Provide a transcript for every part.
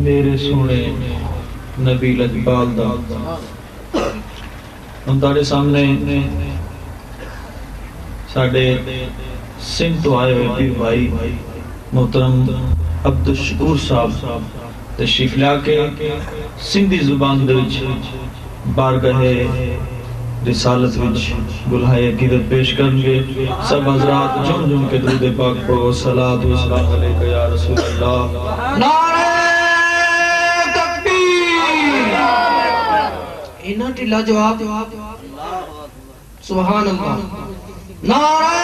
میرے سونے نبی لجپال دا ہم تاڑے سامنے ساڑے سندھ تو آئے ہوئے پیر بھائی محترم عبدالشکور صاحب تشریف لیا کے سندھی زبان وچ بارگاہ رسالت وچ گلہائے عقیدت پیش کریں گے. سب حضرات جم جم کے درود پاک پڑھو. صلاۃ و سلام علیکہ یا رسول اللہ. نعرہ تکبیر. اینا ٹھلا جواب سبحان اللہ. نعرہ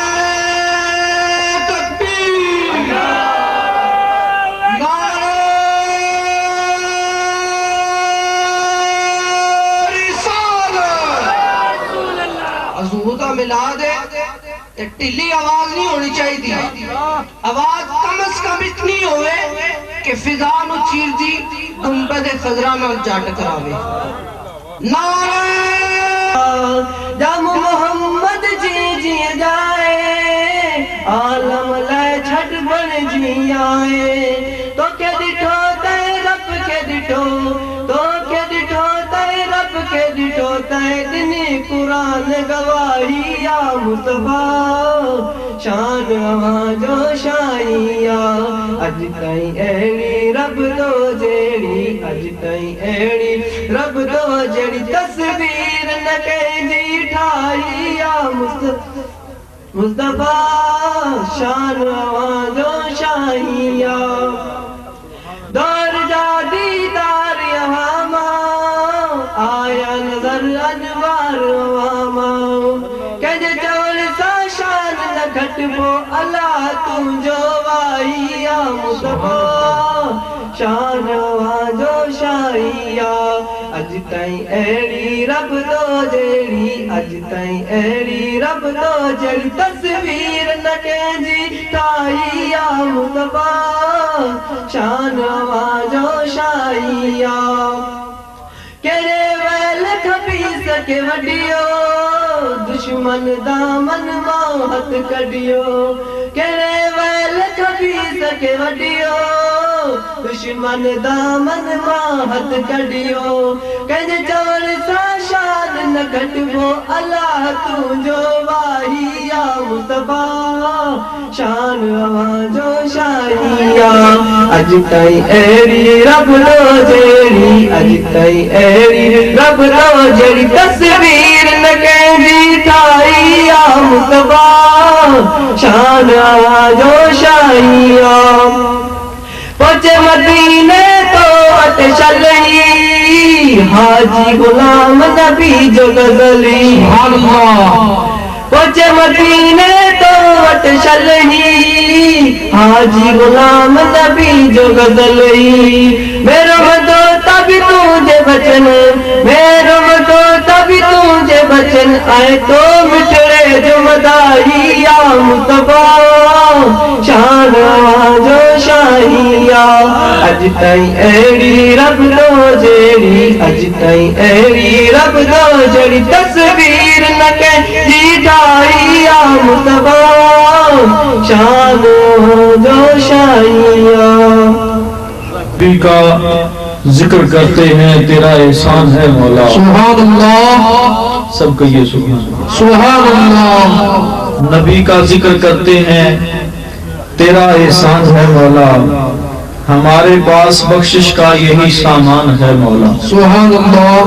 تکبیر. نعرہ رسالت. حضور کا ملاد ہے ٹلی آواز نہیں ہونی چاہیے دی. آواز کم از کم اتنی ہوئے کہ فضا نو چیر دی گنبد خضرا نال جا ٹکراوے. نعرہ جب محمد جی جائے عالم لائے چھٹ بن جی آئے تو کہ ڈٹھو تے رب کے ڈٹھو تو کہ ڈٹھو تے رب کے ڈٹھو تے دنی قرآن گواہی یا مصطفیٰ شان آواں جو شائیا اج تائیں ایڑی رب دو جیڑی اج تائیں ایڑی رب دو جیڑی تصویر نہ کہیں ٹھائی یا مصطفیٰ شان آواں جو شائیا دور جا دیدار یہاں ماں آیا نظر انوار ماں کہ چول سا شان نہ گھٹبو اللہ تم جو وائی یا مصطفیٰ شان آواں جو شائیا اج تائیں ایڑی رب دو جیڑی اج تائیں ایڑی رب دو جیڑی تصویر نہ کہیں ٹھائی یا مصطفیٰ شان آواں جو شائیا کہنے ویل کھپی سکے وڈیو دشمن دامن ماں ہتھ کڈیو کہنے ویل کھپی سکے وڈیو دشمن دامن ماں ہتھ کڈیو کہنے چول سا شان نہ گھٹبو اللہ تو جو واہی یا مصطفیٰ شان آواں جو شائیا اج تائیں ایڑی رب دو جیڑی اج تائیں ایڑی رب دو جیڑی تصویر نہ کہیں ٹھائی یا مصطفیٰ شان آواں جو شائیا پہنچے مدینے تو اتشلی حاجی غلام نبی جو غزلی پہنچے مدینے تو اتشلی حاجی غلام نبی جو غزلی میرا مدو تبھی تجھے بچن میرا مدو تبھی تجھے بچن آئے تو مٹڑے جو مدائی یا مصطفیٰ شان آواں جو شائیا اج تائیں ایڑی رب دو جیڑی اج تائیں ایڑی رب دو جیڑی تصویر نہ کہیں ٹھائی یا مصطفیٰ شان آواں جو شائیا. نبی کا ذکر کرتے ہیں تیرا احسان ہے مولا. سبحان اللہ. سب کہیے سبحان اللہ. سبحان اللہ. نبی کا ذکر کرتے ہیں تیرا احسان ہے مولا. ہمارے پاس بخشش کا یہی سامان ہے مولا. سبحان اللہ.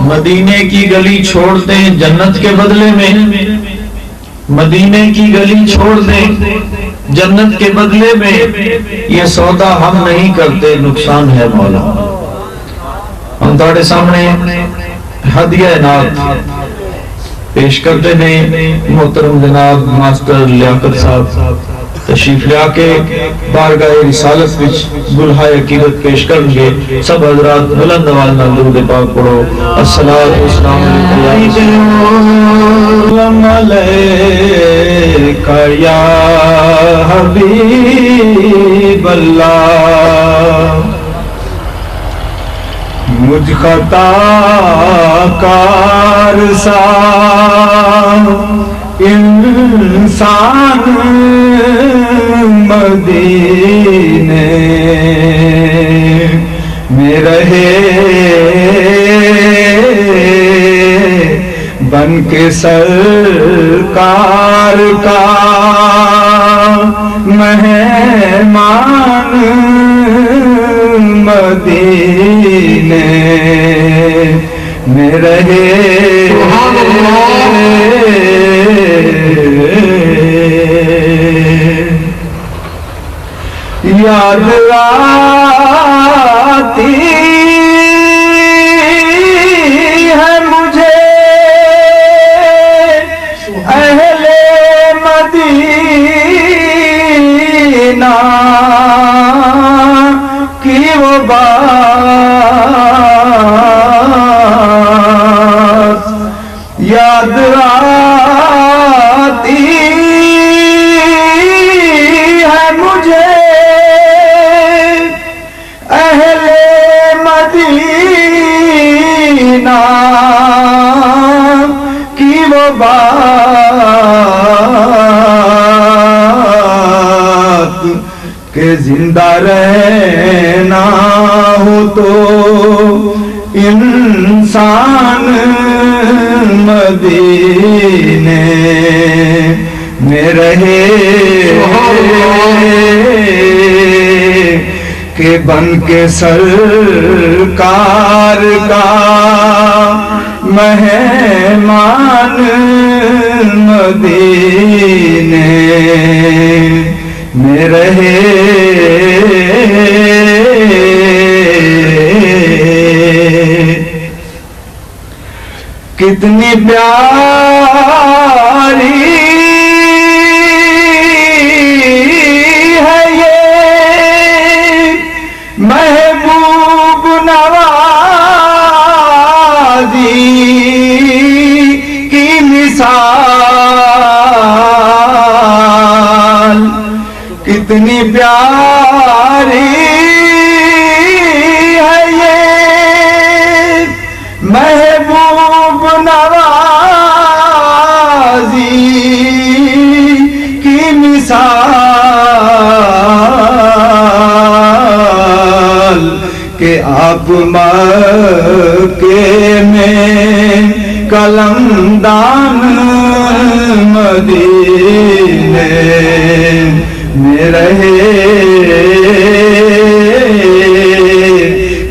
مدینے کی گلی چھوڑ دیں جنت کے بدلے میں مدینے کی گلی چھوڑ دیں جنت کے بدلے میں یہ سودا ہم نہیں کرتے نقصان ہے مولا. ہم تاڑے سامنے ہدیہ نعت پیش کرتے ہیں. محترم جناب ماسٹر لیاقت صاحب تشریف لیا کے بارگاہ رسالت وچ گلہائے عقیدت پیش کریں گے. سب حضرات بلند آواز نال درود پاک پڑھو. الصلاۃ والسلام علیکہ یا حبیب اللہ. مجھ خطا کار سا انسان مدینے میں رہے بن کے سرکار کا مہمان مدینے میں رہے یاد آتی ہے مجھے اہل مدینہ کی وہ بات یاد آتی ہے مجھے اہل مدینہ کی وہ بات کہ زندہ رہنا ہو تو انسان مدینے میں رہے کہ بن کے سرکار کا مہمان مدینے میں رہے کتنی پیاری ہے یہ محبوب نوازی کی مثال کتنی پیاری ہے یہ محبوب نوازی کی مثال کہ آپ مکے میں قلمدان مدینے میں رہے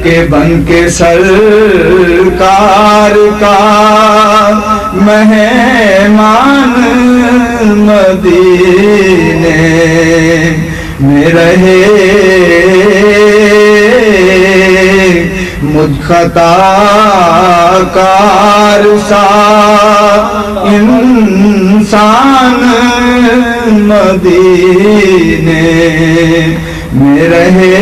کہ بن کے سرکار کا مہمان مدینے میں رہے مجھ خطا کار سا انسان مدینے میں رہے